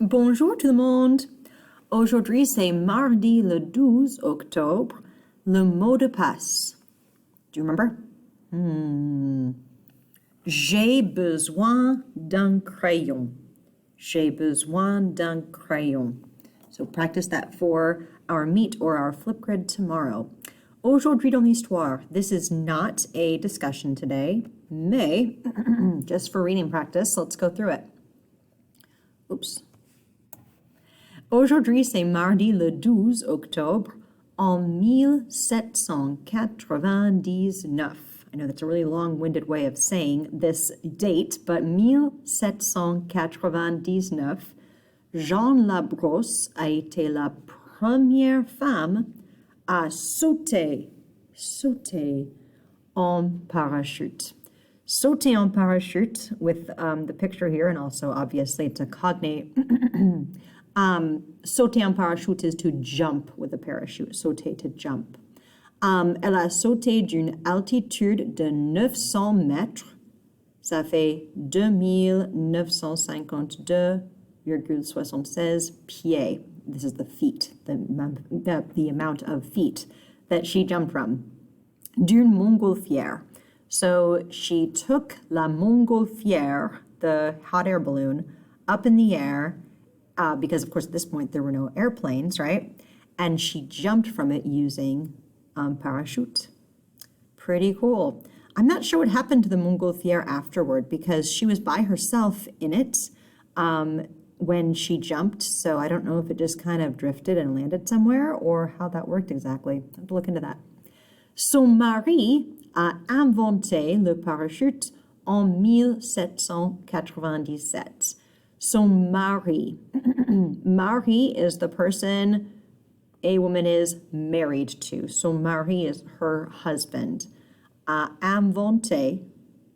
Bonjour tout le monde. Aujourd'hui, c'est mardi le 12 octobre. Le mot de passe. Do you remember? J'ai besoin d'un crayon. J'ai besoin d'un crayon. So practice that for our meet or our flip grid tomorrow. Aujourd'hui dans l'histoire. This is not a discussion today. Mais, just for reading practice, let's go through it. Oops. Aujourd'hui, c'est mardi le 12 octobre en 1799. I know that's a really long-winded way of saying this date, but 1799, Jean Labrosse a été la première femme à sauter en parachute. Sauter en parachute with the picture here, and also obviously it's a cognate. Sauter en parachute is to jump with a parachute. Sauter, to jump. Elle a sauté d'une altitude de 900 mètres. Ça fait 2952,76 pieds. This is the feet, the amount of feet that she jumped from. D'une montgolfière. So she took la montgolfière, the hot air balloon, up in the air, because of course at this point there were no airplanes, right? And she jumped from it using parachute. Pretty cool. I'm not sure what happened to the montgolfière afterward because she was by herself in it when she jumped, so I don't know if it just kind of drifted and landed somewhere or how that worked exactly. I have to look into that. Son mari a inventé le parachute en 1797. Son mari. Mari is the person a woman is married to. So mari is her husband. Inventé,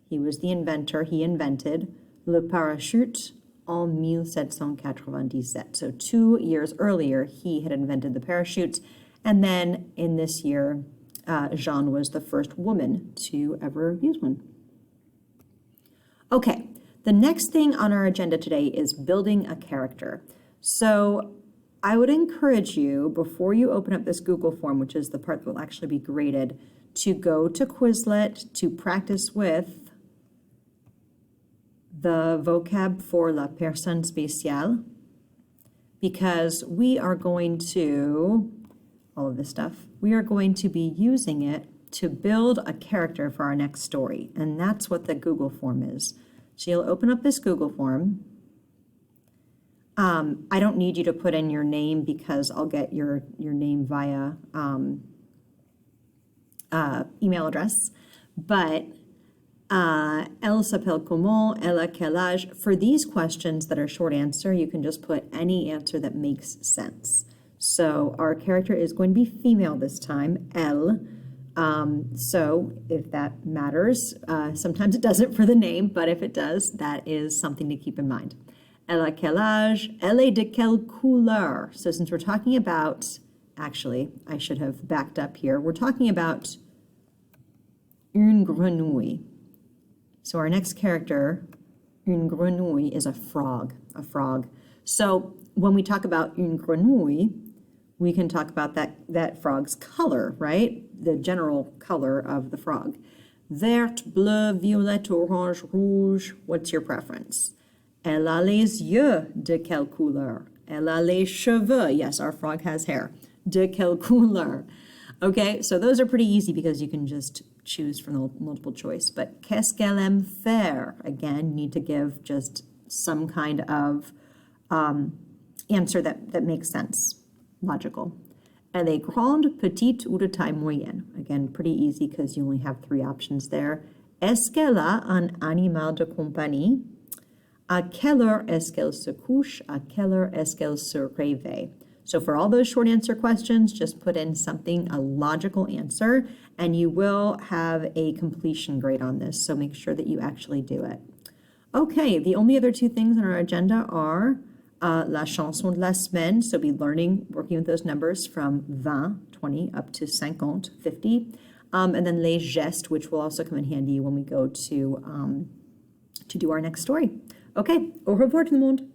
he was the inventor, he invented le parachute en 1797. So 2 years earlier, he had invented the parachute. And then in this year, Jean was the first woman to ever use one. Okay, the next thing on our agenda today is building a character. So I would encourage you, before you open up this Google form, which is the part that will actually be graded, to go to Quizlet to practice with the vocab for la personne spéciale, because we are going to, all of this stuff, we are going to be using it to build a character for our next story, and that's what the Google form is. So you'll open up this Google form. I don't need you to put in your name because I'll get your name via email address. But elle s'appelle comment, elle a quel âge. For these questions that are short answer, you can just put any answer that makes sense. So our character is going to be female this time, elle. So if that matters, sometimes it doesn't for the name, but if it does, that is something to keep in mind. Elle a quel âge? Elle est de quelle couleur? So since we're talking about, actually, I should have backed up here. We're talking about une grenouille. So our next character, une grenouille, is a frog. So when we talk about une grenouille, we can talk about that frog's color, right? The general color of the frog. Verte, bleu, violet, orange, rouge. What's your preference? Elle a les yeux. De quelle couleur? Elle a les cheveux. Yes, our frog has hair. De quelle couleur? Okay, so those are pretty easy because you can just choose from the multiple choice. But qu'est-ce qu'elle aime faire? Again, you need to give just some kind of answer that makes sense. Logical. Elle est grande, petite ou de taille moyenne? Again, pretty easy because you only have 3 options there. Est-ce qu'elle a un animal de compagnie? À quelle heure est-ce qu'elle se couche? À quelle heure est-ce qu'elle se réveille? So for all those short answer questions, just put in something, a logical answer, and you will have a completion grade on this. So make sure that you actually do it. Okay, the only other 2 things on our agenda are la chanson de la semaine. So be working with those numbers from 20, 20, up to 50, 50. And then les gestes, which will also come in handy when we go to do our next story. Okay, au revoir tout le monde.